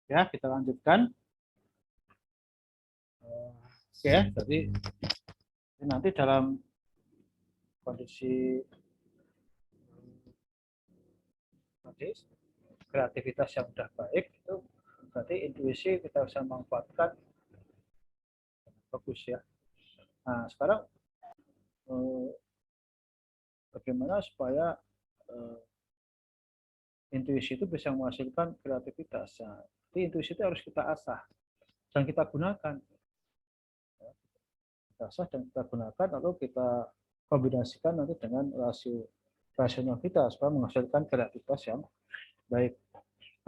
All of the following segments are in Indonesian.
Ya, kita lanjutkan. Oke, jadi nanti dalam kondisi tadi kreativitas yang sudah baik itu berarti intuisi kita bisa manfaatkan bagus ya. Nah, sekarang bagaimana supaya intuisi itu bisa menghasilkan kreativitas. Nah, jadi intuisi itu harus kita asah dan kita gunakan. Kita asah dan kita gunakan, lalu kita kombinasikan nanti dengan rasional kita supaya menghasilkan kreativitas yang baik.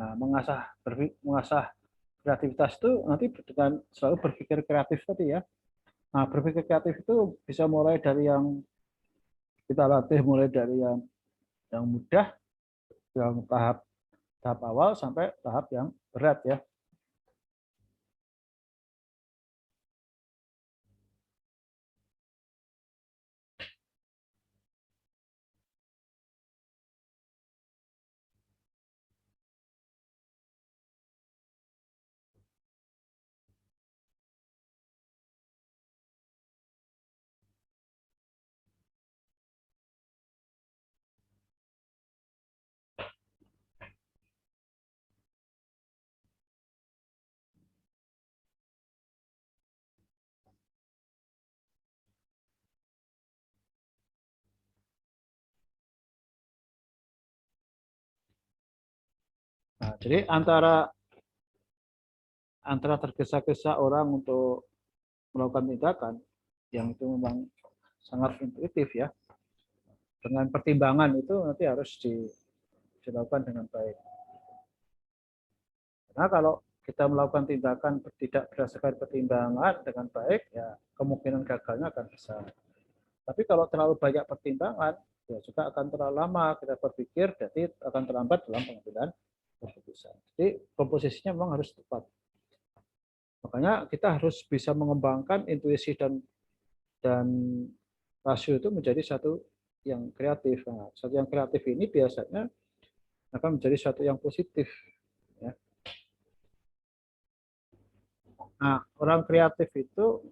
Nah, mengasah kreativitas itu nanti dengan selalu berpikir kreatif tadi ya. Nah, berpikir kreatif itu bisa mulai dari yang kita latih, mulai dari yang mudah, yang tahap awal sampai tahap yang berat ya. Nah, jadi antara tergesa-gesa orang untuk melakukan tindakan yang itu memang sangat intuitif ya. Dengan pertimbangan itu nanti harus dilakukan dengan baik. Karena kalau kita melakukan tindakan tidak berdasarkan pertimbangan dengan baik, ya kemungkinan gagalnya akan besar. Tapi kalau terlalu banyak pertimbangan, ya juga akan terlalu lama kita berpikir, jadi akan terlambat dalam pengambilan keputusan. Jadi komposisinya memang harus tepat. Makanya kita harus bisa mengembangkan intuisi dan rasio itu menjadi satu yang kreatif. Nah, satu yang kreatif ini biasanya akan menjadi satu yang positif. Ya. Nah, orang kreatif itu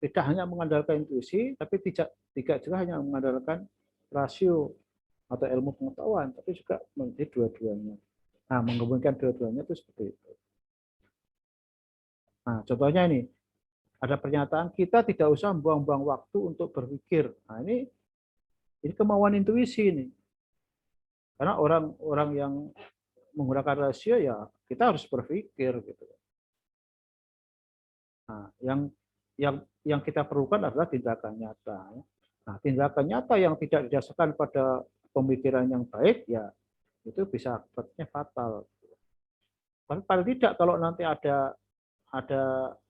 tidak hanya mengandalkan intuisi, tapi tidak juga hanya mengandalkan rasio atau ilmu pengetahuan, tapi juga menjadi dua-duanya. Nah, menggabungkan dua-duanya itu seperti itu. Nah, contohnya ini, ada pernyataan kita tidak usah buang-buang waktu untuk berpikir. Nah, ini kemauan intuisi ini. Karena orang-orang yang menggunakan rasio ya kita harus berpikir gitu. Nah, yang kita perlukan adalah tindakan nyata. Nah, tindakan nyata yang tidak didasarkan pada pemikiran yang baik ya itu bisa akibatnya fatal. Paling tidak kalau nanti ada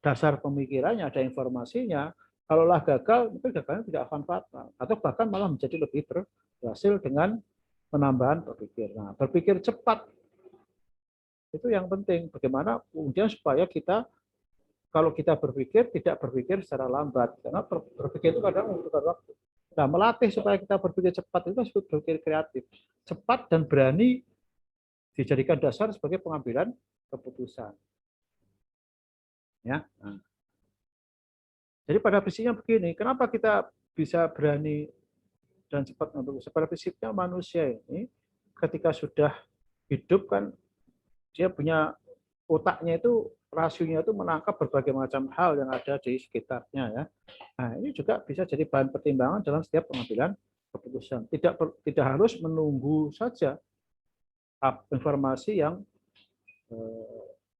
dasar pemikirannya, ada informasinya, kalaulah gagal, itu gagalnya tidak akan fatal atau bahkan malah menjadi lebih berhasil dengan penambahan berpikir. Nah, berpikir cepat itu yang penting. Bagaimana kemudian supaya kita kalau kita berpikir tidak berpikir secara lambat karena berpikir itu kadang membutuhkan waktu. Nah, melatih supaya kita berpikir cepat itu disebut berpikir kreatif. Cepat dan berani dijadikan dasar sebagai pengambilan keputusan. Ya. Nah. Jadi pada prinsipnya begini, kenapa kita bisa berani dan cepat untuk pada prinsipnya manusia ini ketika sudah hidup kan dia punya otaknya itu rasionya itu menangkap berbagai macam hal yang ada di sekitarnya ya. Nah, ini juga bisa jadi bahan pertimbangan dalam setiap pengambilan keputusan. Tidak harus menunggu saja informasi yang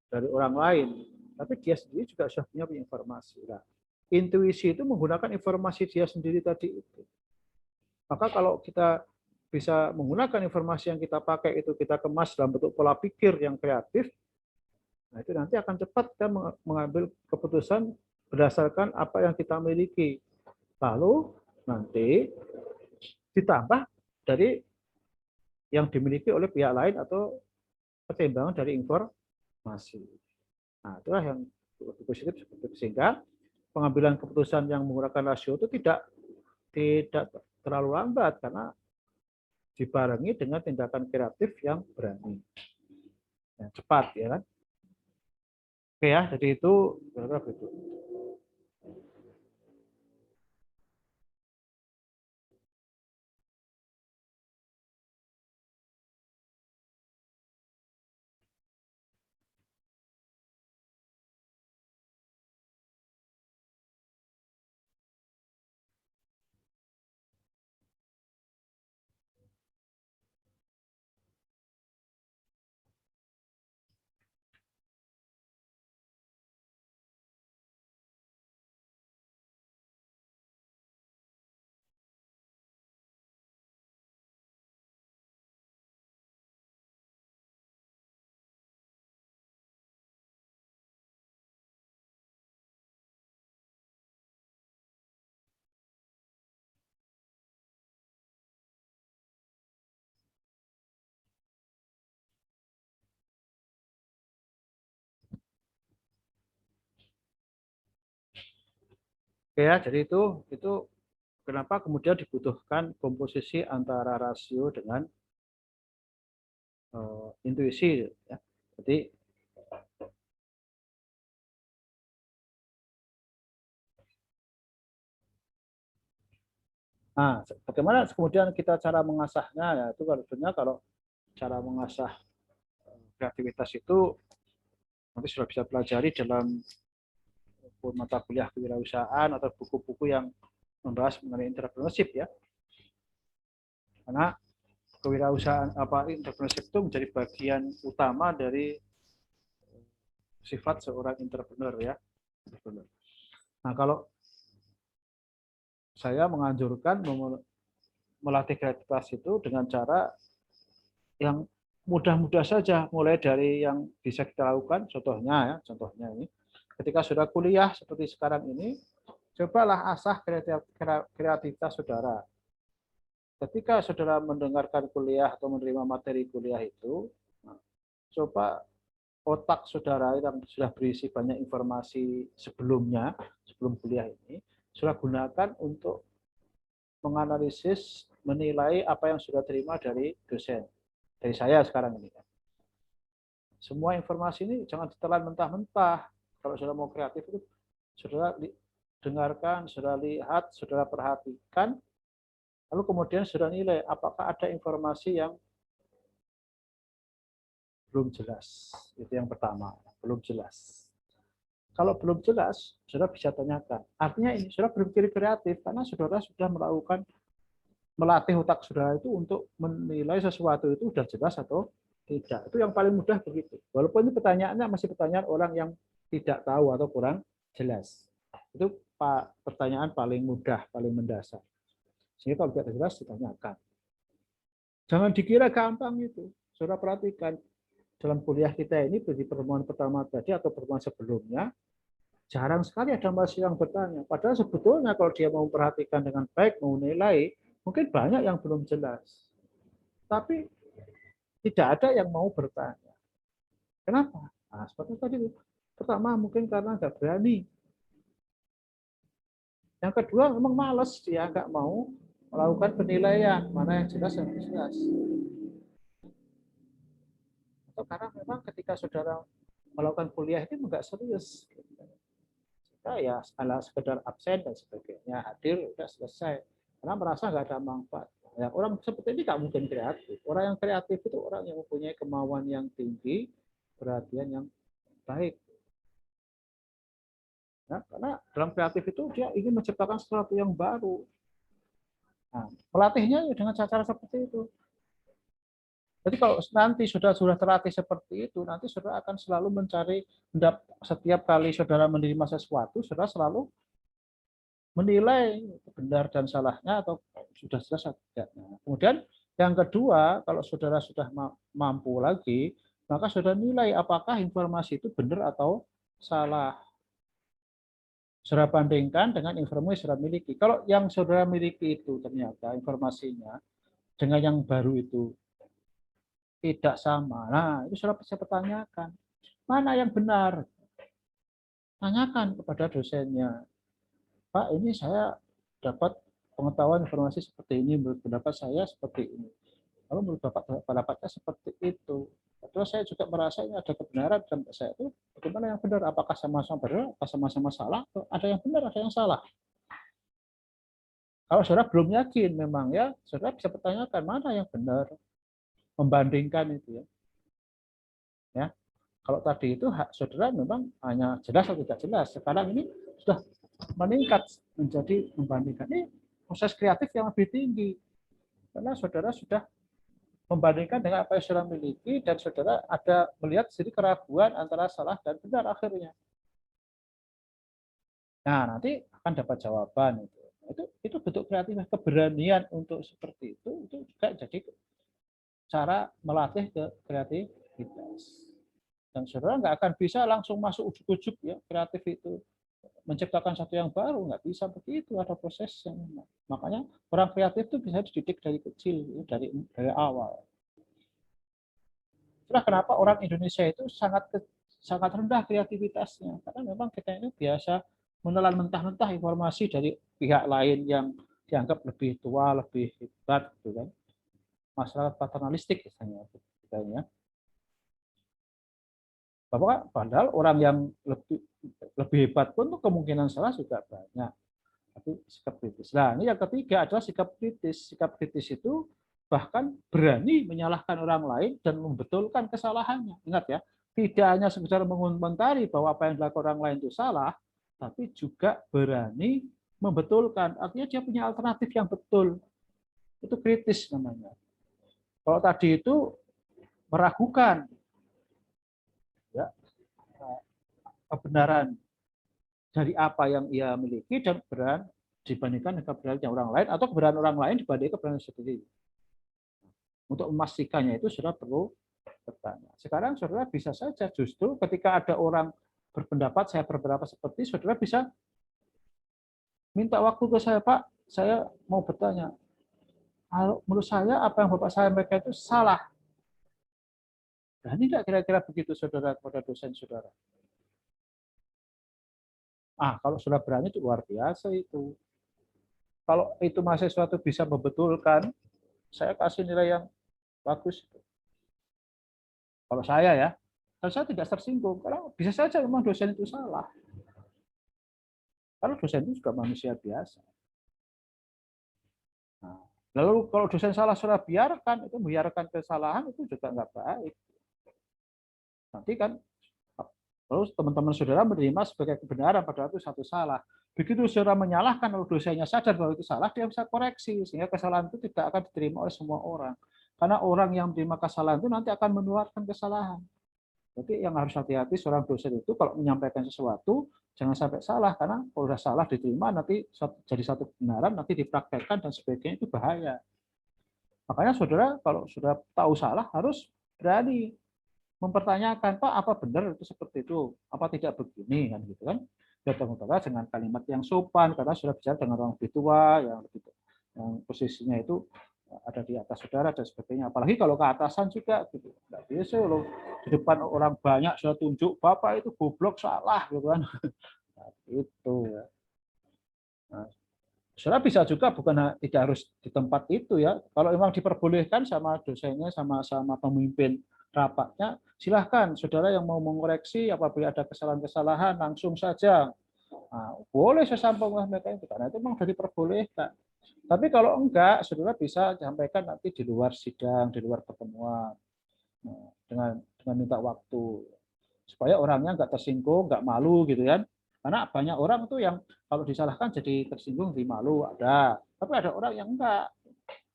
dari orang lain, tapi dia sendiri juga sudah punya informasi. Nah, intuisi itu menggunakan informasi dia sendiri tadi itu. Maka kalau kita bisa menggunakan informasi yang kita pakai itu kita kemas dalam bentuk pola pikir yang kreatif, nah itu nanti akan cepat kita mengambil keputusan berdasarkan apa yang kita miliki. Lalu nanti ditambah dari yang dimiliki oleh pihak lain atau pertimbangan dari informasi. Nah, itulah yang lebih positif seperti itu. Sehingga pengambilan keputusan yang menggunakan rasio itu tidak terlalu lambat karena dibarengi dengan tindakan kreatif yang berani. Ya, cepat ya kan. Oke ya, jadi itu kira-kira begitu. Oke ya, jadi itu kenapa kemudian dibutuhkan komposisi antara rasio dengan intuisi ya. Jadi bagaimana kemudian kita cara mengasahnya ya itu sebenarnya kalau cara mengasah kreativitas itu nanti sudah bisa pelajari dalam mata kuliah kewirausahaan atau buku-buku yang membahas mengenai entrepreneurship ya. Karena kewirausahaan entrepreneurship itu menjadi bagian utama dari sifat seorang entrepreneur ya. Nah, kalau saya menganjurkan melatih kreativitas itu dengan cara yang mudah-mudah saja, mulai dari yang bisa kita lakukan, contohnya ini, ketika sudah kuliah seperti sekarang ini, cobalah asah kreativitas saudara. Ketika saudara mendengarkan kuliah atau menerima materi kuliah itu, coba otak saudara yang sudah berisi banyak informasi sebelumnya, sebelum kuliah ini, sudah gunakan untuk menganalisis, menilai apa yang sudah terima dari dosen. Dari saya sekarang ini. Semua informasi ini jangan ditelan mentah-mentah. Kalau saudara mau kreatif itu, saudara dengarkan, saudara lihat, saudara perhatikan, lalu kemudian saudara nilai apakah ada informasi yang belum jelas. Itu yang pertama, belum jelas. Kalau belum jelas, saudara bisa tanyakan. Artinya ini saudara berpikir kreatif karena saudara sudah melakukan melatih otak saudara itu untuk menilai sesuatu itu sudah jelas atau tidak. Itu yang paling mudah begitu. Walaupun ini pertanyaannya masih pertanyaan orang yang tidak tahu atau kurang jelas. Itu pertanyaan paling mudah, paling mendasar. Sehingga kalau tidak jelas ditanyakan. Jangan dikira gampang itu. Saudara perhatikan dalam kuliah kita ini di pertemuan pertama tadi atau pertemuan sebelumnya, jarang sekali ada mahasiswa yang bertanya. Padahal sebetulnya kalau dia mau memperhatikan dengan baik, mau nilai, mungkin banyak yang belum jelas. Tapi tidak ada yang mau bertanya. Kenapa? Nah, seperti tadi. Pertama, mungkin karena nggak berani. Yang kedua, memang males. Dia nggak mau melakukan penilaian. Mana yang jelas, yang jelas. Atau karena memang ketika saudara melakukan kuliah itu nggak serius. Kita ya ala sekedar absen dan sebagainya. Hadir, udah selesai. Karena merasa nggak ada manfaat. Ya, orang seperti ini nggak mungkin kreatif. Orang yang kreatif itu orang yang mempunyai kemauan yang tinggi, perhatian yang baik. Ya, karena dalam kreatif itu dia ingin menciptakan sesuatu yang baru. Nah, melatihnya ya dengan cara seperti itu. Jadi kalau nanti sudah terlatih seperti itu, nanti saudara akan selalu mencari setiap kali saudara menerima sesuatu, saudara selalu menilai benar dan salahnya atau sudah jelas atau tidak. Nah, kemudian yang kedua, kalau saudara sudah mampu lagi, maka saudara nilai apakah informasi itu benar atau salah. Saudara bandingkan dengan informasi yang saudara miliki. Kalau yang saudara miliki itu ternyata informasinya dengan yang baru itu tidak sama. Nah, itu saudara bisa pertanyakan. Mana yang benar? Tanyakan kepada dosennya. Pak, ini saya dapat pengetahuan informasi seperti ini. Menurut pendapat saya seperti ini. Lalu menurut Bapak pendapatnya seperti itu. Terus saya juga merasa ini ada kebenaran dan saya itu Bagaimana yang benar? Apakah sama-sama benar? Apakah sama-sama salah? Atau ada yang benar, ada yang salah? Kalau saudara belum yakin, memang ya, saudara bisa pertanyakan mana yang benar, membandingkan itu ya. Ya, kalau tadi itu hak saudara memang hanya jelas atau tidak jelas. Sekarang ini sudah meningkat menjadi membandingkan. Ini proses kreatif yang lebih tinggi karena saudara sudah membandingkan dengan apa yang saudara miliki dan saudara ada melihat sendiri keraguan antara salah dan benar akhirnya. Nah, nanti akan dapat jawaban itu. Itu bentuk kreatif, keberanian untuk seperti itu juga jadi cara melatih ke kreativitas. Dan saudara nggak akan bisa langsung masuk ujuk-ujuk ya kreatif itu menciptakan satu yang baru, nggak bisa begitu, ada prosesnya. Makanya orang kreatif itu bisa dididik dari kecil, dari awal. Itulah kenapa orang Indonesia itu sangat rendah kreativitasnya, karena memang kita ini biasa menelan mentah-mentah informasi dari pihak lain yang dianggap lebih tua, lebih hebat, gitu kan. Masalah paternalistik misalnya, bahwa padahal orang yang lebih hebat pun kemungkinan salah juga banyak. Tapi sikap kritis. Nah, ini yang ketiga adalah sikap kritis. Sikap kritis itu bahkan berani menyalahkan orang lain dan membetulkan kesalahannya. Ingat ya, tidak hanya sekedar mengomentari bahwa apa yang dilakukan orang lain itu salah, tapi juga berani membetulkan. Artinya dia punya alternatif yang betul. Itu kritis namanya. Kalau tadi itu meragukan ya, kebenaran dari apa yang ia miliki dan kebenaran dibandingkan dengan kebenaran orang lain atau kebenaran orang lain dibandingkan kebenaran sendiri. Untuk memastikannya itu saudara perlu bertanya. Sekarang saudara bisa saja justru ketika ada orang berpendapat, saya berpendapat seperti, saudara bisa minta waktu ke saya, Pak, saya mau bertanya. Kalau menurut saya apa yang Bapak saya mereka itu salah. Nah, ini tidak kira-kira begitu saudara kepada dosen saudara. Kalau sudah berani itu luar biasa itu. Kalau itu mahasiswa itu bisa membetulkan, saya kasih nilai yang bagus. Kalau saya ya, dan saya tidak tersinggung, karena bisa saja memang dosen itu salah. Karena dosen itu juga manusia biasa. Nah, lalu kalau dosen salah sudah biarkan, itu biarkan kesalahan itu juga nggak baik. Nanti kan, terus teman-teman saudara menerima sebagai kebenaran, padahal itu satu salah. Begitu saudara menyalahkan, lalu dosennya sadar bahwa itu salah, dia bisa koreksi, sehingga kesalahan itu tidak akan diterima oleh semua orang. Karena orang yang menerima kesalahan itu nanti akan menularkan kesalahan. Jadi yang harus hati-hati seorang dosen itu kalau menyampaikan sesuatu jangan sampai salah, karena kalau sudah salah diterima nanti jadi satu kebenaran, nanti dipraktekkan dan sebagainya, itu bahaya. Makanya saudara kalau sudah tahu salah harus berani mempertanyakan, Pak, apa benar itu seperti itu, apa tidak begini kan gitu kan. Datang-datang dengan kalimat yang sopan karena sudah bicara dengan orang lebih tua yang posisinya itu ada di atas saudara dan sebagainya. Apalagi kalau ke atasan juga gitu. Enggak biasa loh di depan orang banyak sudah tunjuk Bapak itu goblok salah gitu kan. Nah, itu ya. Nah, saudara bisa juga bukan tidak harus di tempat itu ya. Kalau memang diperbolehkan sama dosennya sama pemimpin rapatnya, silahkan saudara yang mau mengoreksi apabila ada kesalahan-kesalahan langsung saja. Nah, boleh saya sampaikan mereka itu karena itu memang sudah diperbolehkan. Tapi kalau enggak, saudara bisa sampaikan nanti di luar sidang, di luar pertemuan, dengan minta waktu supaya orangnya enggak tersinggung, enggak malu gitu kan. Karena banyak orang tuh yang kalau disalahkan jadi tersinggung, jadi malu ada. Tapi ada orang yang enggak.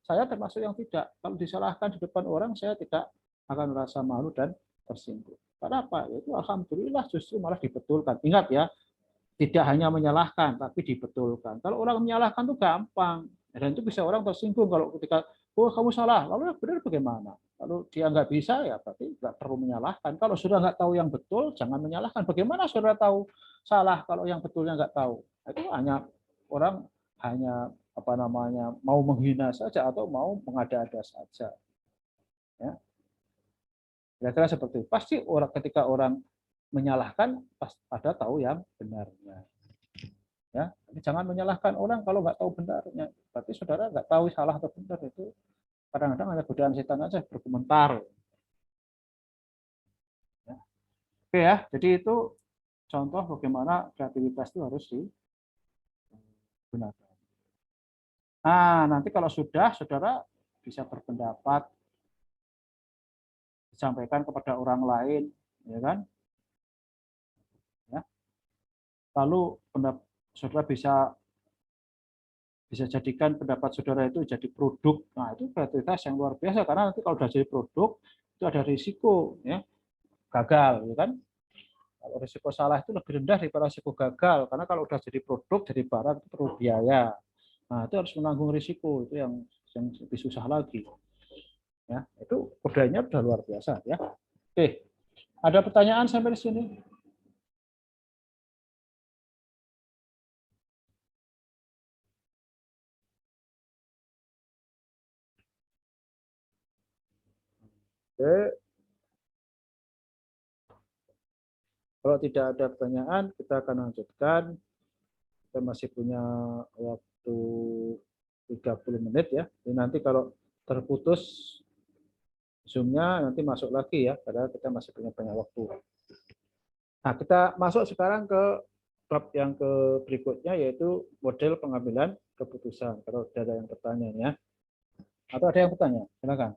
Saya termasuk yang tidak. Kalau disalahkan di depan orang, saya tidak akan merasa malu dan tersinggung. Karena apa? Itu alhamdulillah justru malah dibetulkan. Ingat ya, tidak hanya menyalahkan, tapi dibetulkan. Kalau orang menyalahkan itu gampang. Dan itu bisa orang tersinggung kalau ketika, oh kamu salah, lalu benar bagaimana? Lalu dia nggak bisa, ya berarti nggak perlu menyalahkan. Kalau sudah nggak tahu yang betul, jangan menyalahkan. Bagaimana saudara tahu salah kalau yang betulnya nggak tahu? Itu hanya orang hanya apa namanya mau menghina saja atau mau mengada-ada saja. Ya. Kira-kira seperti itu. Pasti ketika orang menyalahkan, pada tahu yang benarnya. Ya, jangan menyalahkan orang kalau nggak tahu benarnya. Berarti saudara nggak tahu salah atau benar, itu kadang-kadang hanya godaan setan aja berkomentar. Ya. Oke ya, jadi itu contoh bagaimana kreativitas itu harus digunakan. Nah, nanti kalau sudah, saudara bisa berpendapat, disampaikan kepada orang lain, ya kan? Ya. Lalu saudara bisa jadikan pendapat saudara itu jadi produk. Nah, itu kreativitas yang luar biasa karena nanti kalau sudah jadi produk itu ada risiko ya gagal, ya kan? Kalau risiko salah itu lebih rendah daripada risiko gagal karena kalau sudah jadi produk, jadi barang itu perlu biaya. Nah, itu harus menanggung risiko itu yang lebih susah lagi. Ya, itu kodenya sudah luar biasa ya. Oke, ada pertanyaan sampai di sini? Oke, kalau tidak ada pertanyaan, kita akan lanjutkan. Kita masih punya waktu 30 menit ya. Jadi nanti kalau terputus Zoom-nya nanti masuk lagi ya, padahal kita masih punya banyak waktu. Nah, kita masuk sekarang ke bab yang ke berikutnya yaitu model pengambilan keputusan. Kalau ada yang bertanya ya. Atau ada yang bertanya? Silakan.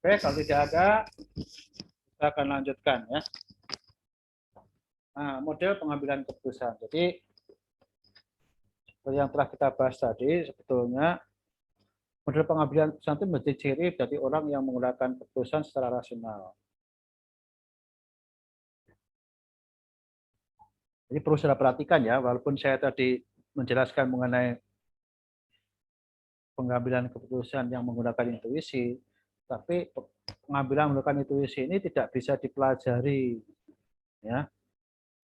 Oke, kalau tidak ada, kita akan lanjutkan ya. Nah, model pengambilan keputusan. Jadi, seperti yang telah kita bahas tadi, sebetulnya model pengambilan keputusan itu menjadi ciri dari orang yang menggunakan keputusan secara rasional. Jadi perlu saya perhatikan ya, walaupun saya tadi menjelaskan mengenai pengambilan keputusan yang menggunakan intuisi, tapi pengambilan menggunakan intuisi ini tidak bisa dipelajari, ya.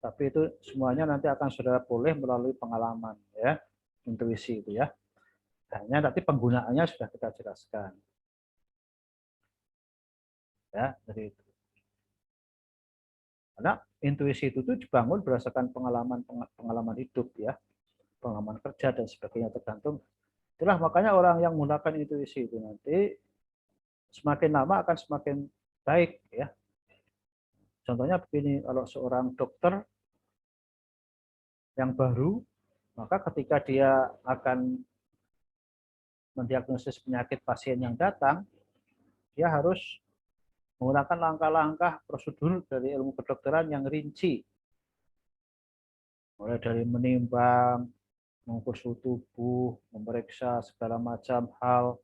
Tapi itu semuanya nanti akan saudara boleh melalui pengalaman, ya, intuisi itu ya. Hanya nanti penggunaannya sudah kita jelaskan, ya. Jadi itu. Karena intuisi itu tuh dibangun berdasarkan pengalaman hidup, ya, pengalaman kerja dan sebagainya tergantung. Itulah makanya orang yang menggunakan intuisi itu nanti semakin lama akan semakin baik ya. Contohnya begini, kalau seorang dokter yang baru, maka ketika dia akan mendiagnosis penyakit pasien yang datang, dia harus menggunakan langkah-langkah prosedur dari ilmu kedokteran yang rinci. Mulai dari menimbang, mengukur suhu tubuh, memeriksa segala macam hal.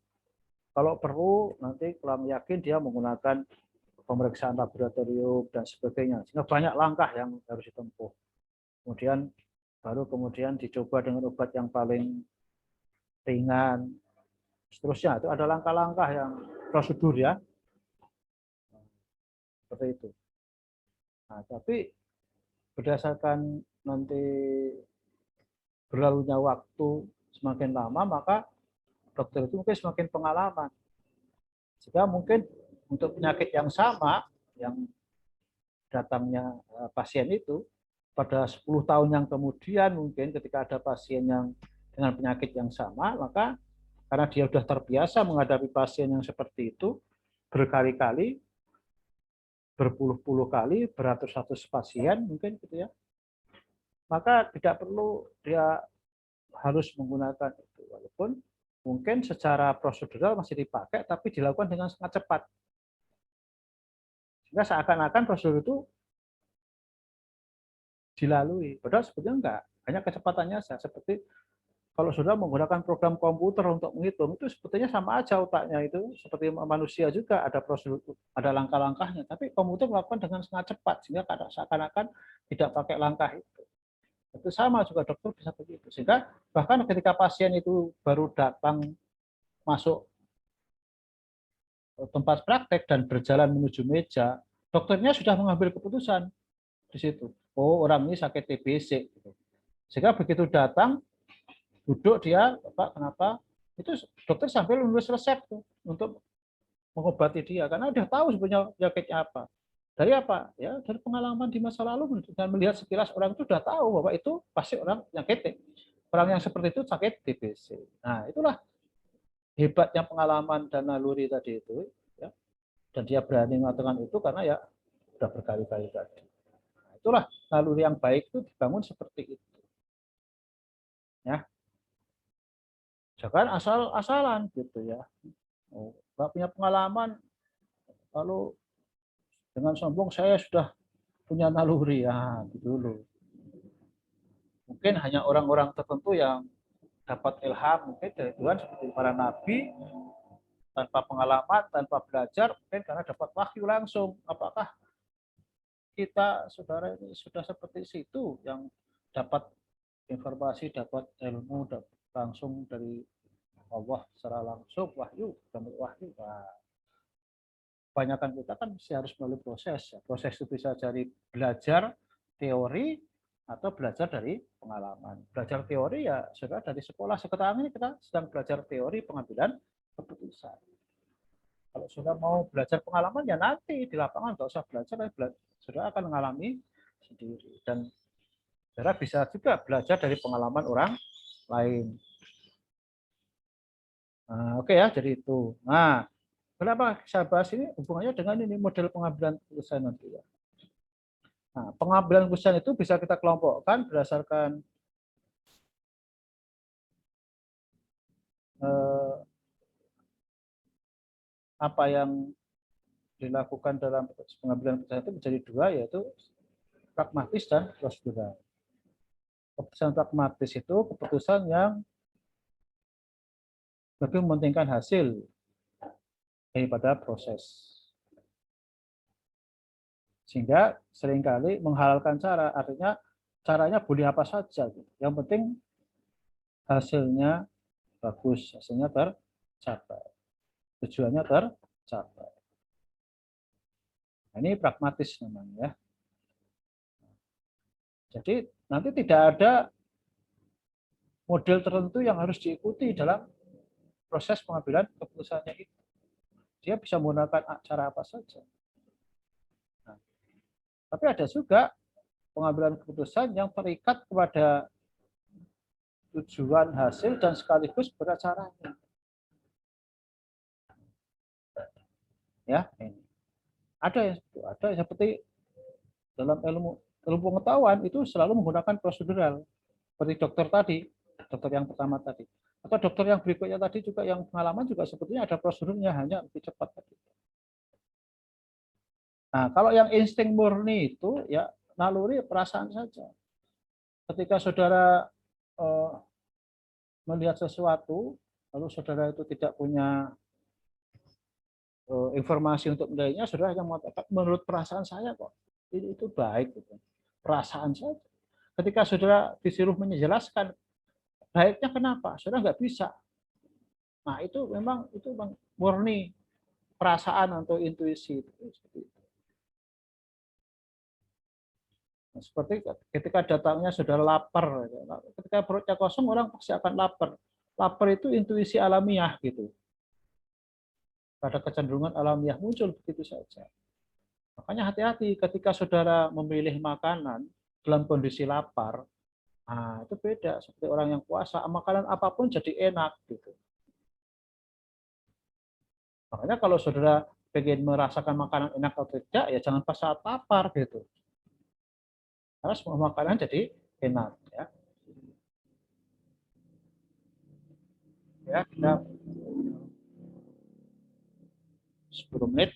Kalau perlu, nanti kalau yakin dia menggunakan pemeriksaan laboratorium dan sebagainya. Sehingga banyak langkah yang harus ditempuh. Kemudian dicoba dengan obat yang paling ringan. Seterusnya itu ada langkah-langkah yang prosedur ya. Seperti itu. Nah, tapi berdasarkan nanti berlalunya waktu semakin lama, maka dokter itu mungkin semakin pengalaman. Sehingga mungkin untuk penyakit yang sama, yang datangnya pasien itu, pada 10 tahun yang kemudian mungkin ketika ada pasien yang dengan penyakit yang sama, maka karena dia sudah terbiasa menghadapi pasien yang seperti itu berkali-kali, berpuluh-puluh kali, beratus-ratus pasien mungkin gitu ya, maka tidak perlu dia harus menggunakan itu, walaupun mungkin secara prosedural masih dipakai, tapi dilakukan dengan sangat cepat. Sehingga seakan-akan prosedur itu dilalui. Padahal sebetulnya enggak, hanya kecepatannya saja. Seperti kalau sudah menggunakan program komputer untuk menghitung, itu sebetulnya sama aja otaknya itu. Seperti manusia juga ada prosedur, ada langkah-langkahnya. Tapi komputer melakukan dengan sangat cepat, sehingga seakan-akan tidak pakai langkah itu. Itu sama juga dokter bisa begitu. Sehingga bahkan ketika pasien itu baru datang masuk tempat praktek dan berjalan menuju meja, dokternya sudah mengambil keputusan di situ. Oh, orang ini sakit TBC. Sehingga begitu datang, duduk dia, Pak, kenapa? Itu dokter sambil menulis resep tuh untuk mengobati dia karena udah tahu sebenarnya penyakitnya apa. Dari apa? Ya dari pengalaman di masa lalu dan melihat sekilas orang itu sudah tahu bahwa itu pasti orang penyakit. Orang yang seperti itu sakit TBC. Nah, itulah hebatnya pengalaman dan naluri tadi itu, ya. Dan dia berani mengatakan itu karena ya sudah berkali-kali tadi. Nah, itulah naluri yang baik itu dibangun seperti itu. Ya, jangan asal-asalan gitu ya. Oh, nggak punya pengalaman, lalu dengan sombong saya sudah punya naluri ya gitu loh. Mungkin hanya orang-orang tertentu yang dapat ilham mungkin dari Tuhan seperti para nabi tanpa pengalaman, tanpa belajar, mungkin karena dapat wahyu langsung. Apakah kita saudara ini sudah seperti itu yang dapat informasi, dapat ilmu langsung dari Allah secara langsung wahyu, wahyu. Nah, kebanyakan kita kan masih harus melalui proses. Proses itu bisa dari belajar teori atau belajar dari pengalaman. Belajar teori ya sudah dari sekolah. Sekarang ini kita sedang belajar teori pengambilan keputusan. Kalau sudah mau belajar pengalaman ya nanti di lapangan nggak usah belajar, sudah akan mengalami sendiri. Dan saudara bisa juga belajar dari pengalaman orang lain. Nah, oke ya, jadi itu. Nah, kenapa saya bahas ini hubungannya dengan ini model pengambilan keputusan nanti ya. Nah, pengambilan keputusan itu bisa kita kelompokkan berdasarkan apa yang dilakukan dalam pengambilan keputusan itu menjadi dua, yaitu pragmatis dan prosedural. Keputusan pragmatis itu keputusan yang lebih mementingkan hasil daripada proses. Sehingga seringkali menghalalkan cara, artinya caranya boleh apa saja. Yang penting hasilnya bagus, hasilnya tercapai. Tujuannya tercapai. Nah, ini pragmatis namanya ya. Jadi nanti tidak ada model tertentu yang harus diikuti dalam proses pengambilan keputusannya itu. Dia bisa menggunakan cara apa saja. Nah, tapi ada juga pengambilan keputusan yang terikat kepada tujuan hasil dan sekaligus pada caranya. Ya, ini. Ada yang seperti dalam ilmu pengetahuan itu selalu menggunakan prosedural seperti dokter tadi, dokter yang pertama tadi, atau dokter yang berikutnya tadi juga yang pengalaman juga sebetulnya ada prosedurnya, hanya lebih cepat tadi. Nah, kalau yang insting murni itu ya naluri perasaan saja. Ketika saudara melihat sesuatu, lalu saudara itu tidak punya informasi untuk menilainya, saudara hanya mengatakan menurut perasaan saya kok itu baik, gitu. Perasaan saja. Ketika saudara disuruh menjelaskan baiknya kenapa, saudara nggak bisa. Nah itu memang murni perasaan atau intuisi. Nah, seperti ketika datangnya saudara lapar, ketika perutnya kosong orang pasti akan lapar. Lapar itu intuisi alamiah gitu. Ada kecenderungan alamiah muncul begitu saja. Makanya hati-hati ketika saudara memilih makanan dalam kondisi lapar, nah itu beda seperti orang yang puasa, makanan apapun jadi enak gitu. Makanya kalau saudara pengen merasakan makanan enak atau tidak, ya jangan pas saat lapar gitu. Karena semua makanan jadi enak ya. Ya, kita 10 menit.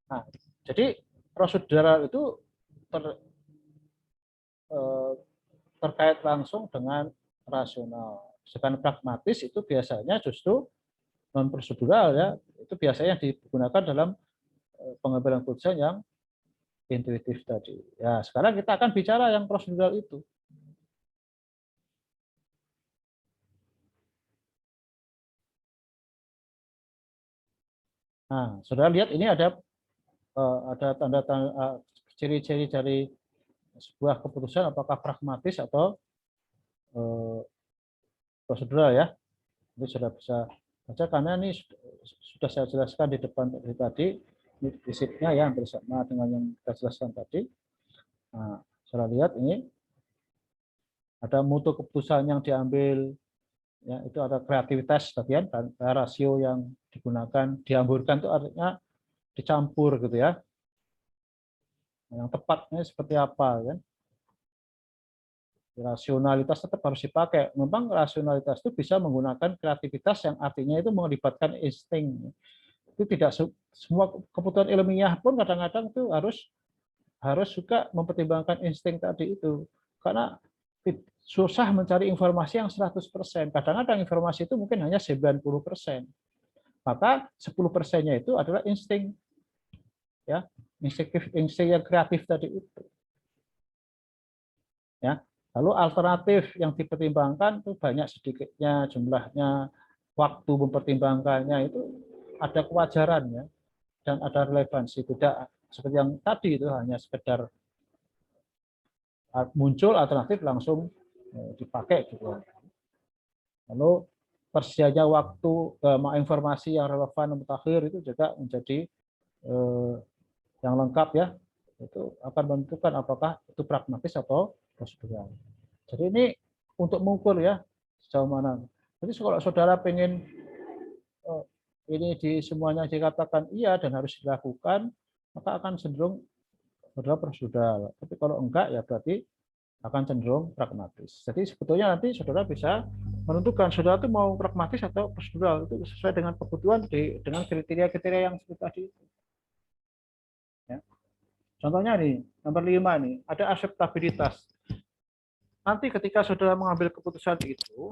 Nah, jadi prosedural itu terkait langsung dengan rasional. Sedangkan pragmatis itu biasanya justru non prosedural ya, itu biasanya digunakan dalam pengambilan keputusan yang intuitif tadi. Ya, sekarang kita akan bicara yang prosedural itu. Nah, saudara lihat ini ada tanda-tanda ciri-ciri dari sebuah keputusan apakah pragmatis atau prosedural ya. Ini sudah bisa baca karena ini sudah saya jelaskan di depan tadi, ini prinsipnya ya hampir sama dengan yang kita jelaskan tadi. Nah, saudara lihat ini ada mutu keputusan yang diambil, ya itu ada kreativitas bagian dan rasio yang digunakan, dihamburkan itu artinya dicampur gitu ya. Yang tepatnya seperti apa kan? Rasionalitas tetap harus dipakai. Memang rasionalitas itu bisa menggunakan kreativitas yang artinya itu melibatkan insting. Itu tidak semua keputusan ilmiah pun kadang-kadang itu harus juga mempertimbangkan insting tadi itu. Karena susah mencari informasi yang 100%. Kadang-kadang informasi itu mungkin hanya 90%. Maka 10%-nya itu adalah insting. Ya, insting yang kreatif tadi itu. Ya. Lalu alternatif yang dipertimbangkan itu banyak sedikitnya jumlahnya, waktu mempertimbangkannya itu ada kewajarannya dan ada relevansi. Tidak seperti yang tadi itu hanya sekedar muncul alternatif langsung dipakai gitu. Lalu persediaannya waktu, informasi yang relevan dan mutakhir itu juga menjadi yang lengkap ya. Itu akan menentukan apakah itu pragmatis atau prosedural. Jadi ini untuk mengukur ya sejauh mana. Jadi kalau saudara pengen ini di semuanya dikatakan iya dan harus dilakukan, maka akan cenderung adalah prosedural. Tapi kalau enggak ya berarti akan cenderung pragmatis. Jadi sebetulnya nanti saudara bisa menentukan saudara itu mau pragmatis atau prosedural itu sesuai dengan kebutuhan dengan kriteria-kriteria yang seperti tadi. Ya. Contohnya nih nomor 5 nih ada akseptabilitas. Nanti ketika saudara mengambil keputusan itu,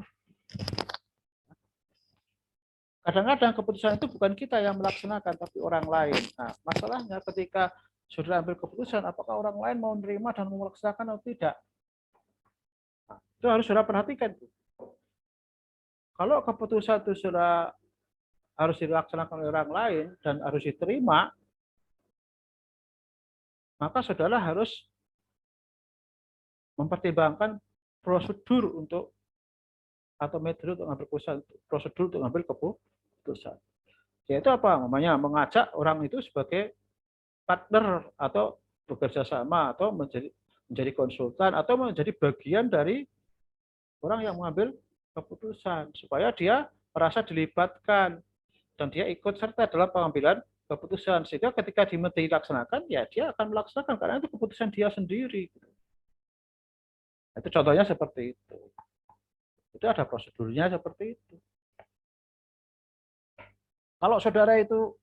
kadang-kadang keputusan itu bukan kita yang melaksanakan, tapi orang lain. Nah, masalahnya ketika saudara ambil keputusan, apakah orang lain mau menerima dan mau melaksanakan atau tidak? Nah, itu harus saudara perhatikan. Kalau keputusan itu sudah harus dilaksanakan oleh orang lain dan harus diterima, maka saudara harus mempertimbangkan prosedur untuk atau metode untuk mengambil keputusan, prosedur untuk mengambil keputusan. Yaitu apa? Namanya mengajak orang itu sebagai partner atau bekerja sama atau menjadi konsultan atau menjadi bagian dari orang yang mengambil keputusan supaya dia merasa dilibatkan dan dia ikut serta dalam pengambilan keputusan sehingga ketika dilaksanakan ya dia akan melaksanakan karena itu keputusan dia sendiri. Itu contohnya seperti itu. Itu ada prosedurnya seperti itu. Kalau saudara itu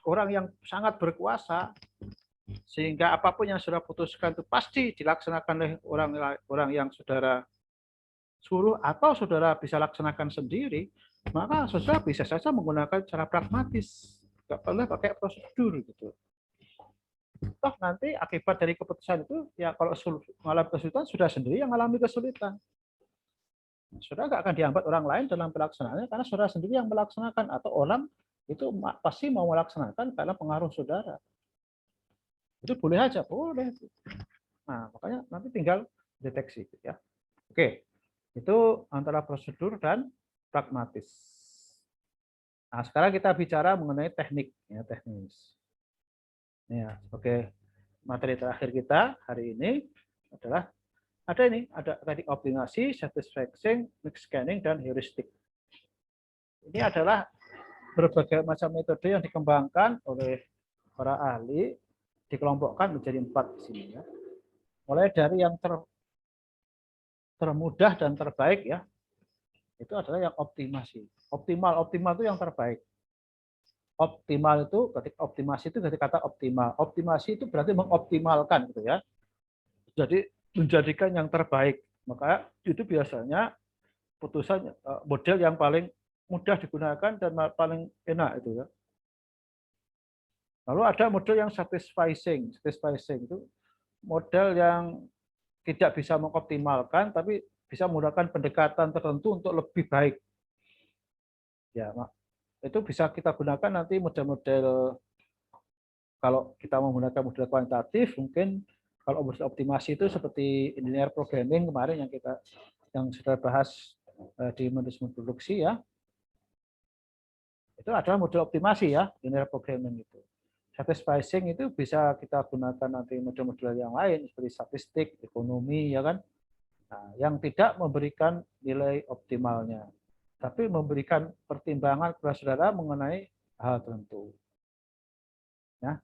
orang yang sangat berkuasa, sehingga apapun yang saudara putuskan itu pasti dilaksanakan oleh orang yang saudara suruh atau saudara bisa laksanakan sendiri, maka saudara bisa saja menggunakan cara pragmatis. Nggak perlu pakai prosedur gitu. Toh nanti akibat dari keputusan itu ya kalau mengalami kesulitan sudah sendiri yang mengalami kesulitan. Saudara nggak akan dihambat orang lain dalam pelaksanaannya karena saudara sendiri yang melaksanakan atau orang itu pasti mau melaksanakan karena pengaruh saudara. Itu boleh aja, boleh. Nah, makanya nanti tinggal deteksi ya. Oke. Itu antara prosedur dan pragmatis. Nah, sekarang kita bicara mengenai teknik ya, teknis. Ya, sebagai materi terakhir kita hari ini adalah ada tadi optimasi, satisfying, mix scanning dan heuristik. Ini adalah berbagai macam metode yang dikembangkan oleh para ahli dikelompokkan menjadi 4 di sini ya. Mulai dari yang termudah dan terbaik ya. Itu adalah yang optimasi. Optimal itu yang terbaik. Optimal itu ketika optimasi itu dari kata optimal. Optimasi itu berarti mengoptimalkan gitu ya. jadi menjadikan yang terbaik. Maka itu biasanya putusan model yang paling mudah digunakan dan paling enak itu ya. Lalu ada model yang satisficing. Satisficing itu model yang tidak bisa mengoptimalkan tapi bisa menggunakan pendekatan tertentu untuk lebih baik. Ya, itu bisa kita gunakan nanti model-model kalau kita menggunakan model kuantitatif mungkin kalau model optimasi itu seperti linear programming kemarin yang sudah bahas di manajemen produksi ya. Itu adalah model optimasi ya, linear programming itu. Satisficing itu bisa kita gunakan nanti model-model yang lain seperti statistik, ekonomi ya kan. Nah, yang tidak memberikan nilai optimalnya, tapi memberikan pertimbangan kepada saudara mengenai hal tertentu. Ya.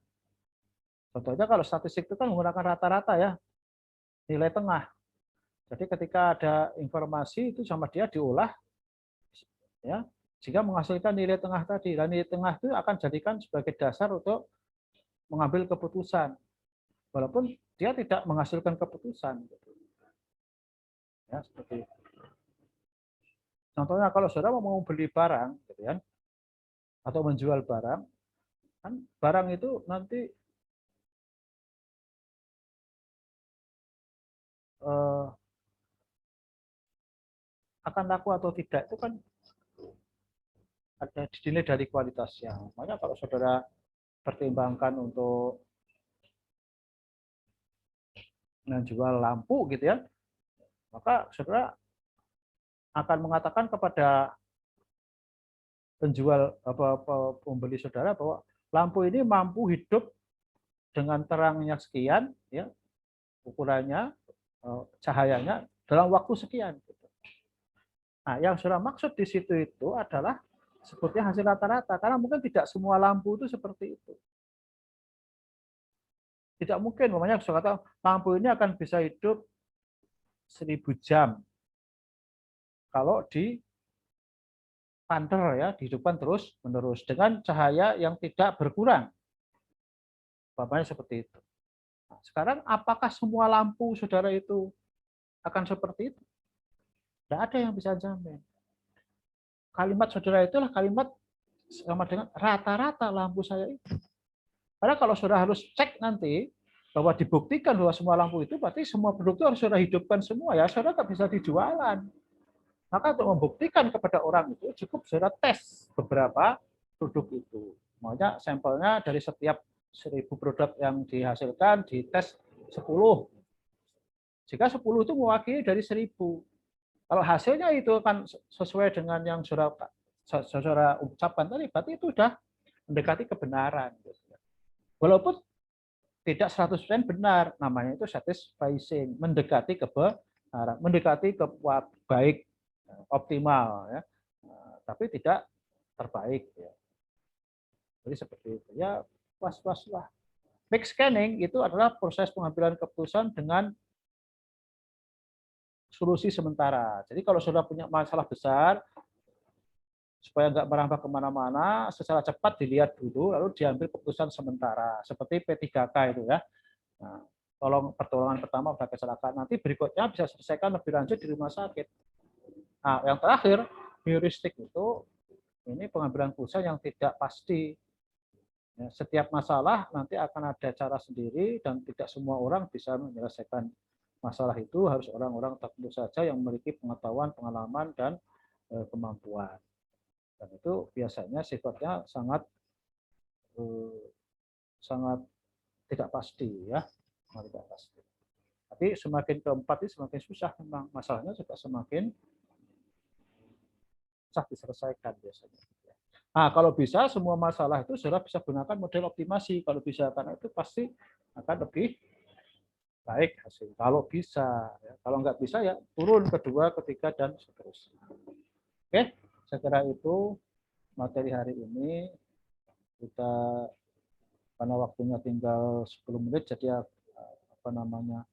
Contohnya kalau statistik itu kan menggunakan rata-rata ya, nilai tengah. Jadi ketika ada informasi itu sama dia diolah, ya, sehingga menghasilkan nilai tengah tadi. Dan nilai tengah itu akan jadikan sebagai dasar untuk mengambil keputusan, walaupun dia tidak menghasilkan keputusan. Ya, seperti itu. Contohnya kalau saudara mau beli barang, gitu kan, atau menjual barang, kan barang itu nanti akan laku atau tidak itu kan ada dinilai dari kualitasnya. Makanya kalau saudara pertimbangkan untuk menjual lampu gitu ya, maka saudara akan mengatakan kepada penjual pembeli saudara bahwa lampu ini mampu hidup dengan terangnya sekian, ya ukurannya, cahayanya dalam waktu sekian. Nah, yang saudara maksud di situ itu adalah sebutnya hasil rata-rata, karena mungkin tidak semua lampu itu seperti itu. Tidak mungkin, namanya saya kata lampu ini akan bisa hidup 1000 jam kalau di panter ya, dihidupkan terus menerus dengan cahaya yang tidak berkurang. Bapaknya seperti itu. Nah, sekarang apakah semua lampu saudara itu akan seperti itu? Tidak ada yang bisa jamin. Kalimat saudara itulah kalimat sama dengan rata-rata lampu saya itu. Karena kalau saudara harus cek nanti bahwa dibuktikan bahwa semua lampu itu berarti semua produk itu harus saudara hidupkan semua ya, saudara nggak bisa dijualan. Maka untuk membuktikan kepada orang itu cukup saudara tes beberapa produk itu. Makanya sampelnya dari setiap 1000 produk yang dihasilkan dites 10. Jika 10 itu mewakili dari 1000. Kalau hasilnya itu kan sesuai dengan yang saudara ucapkan tadi, berarti itu sudah mendekati kebenaran. Walaupun tidak 100% benar, namanya itu satisficing, mendekati kebenaran, mendekati ke baik, optimal ya. Tapi tidak terbaik ya. Jadi seperti itu. Ya, was-was lah. Back scanning itu adalah proses pengambilan keputusan dengan solusi sementara. Jadi kalau sudah punya masalah besar, supaya nggak merambah kemana-mana, secara cepat dilihat dulu, lalu diambil keputusan sementara. Seperti P3K itu ya. Nah, tolong pertolongan pertama pada kecelakaan, nanti berikutnya bisa selesaikan lebih lanjut di rumah sakit. Nah, yang terakhir, heuristik itu, ini pengambilan keputusan yang tidak pasti. Ya, setiap masalah nanti akan ada cara sendiri dan tidak semua orang bisa menyelesaikan masalah itu, harus orang-orang tertentu saja yang memiliki pengetahuan, pengalaman, dan kemampuan. Dan itu biasanya sifatnya sangat sangat tidak pasti ya, tidak pasti. Tapi semakin keempat itu semakin susah memang, masalahnya juga semakin susah diselesaikan biasanya. Nah, kalau bisa semua masalah itu sudah bisa gunakan model optimasi. Kalau bisa, karena itu pasti akan lebih baik hasil. Kalau bisa, ya. Kalau nggak bisa ya turun kedua, ketiga, dan seterusnya. Oke, saya kira itu materi hari ini. Kita karena waktunya tinggal 10 menit, jadi apa namanya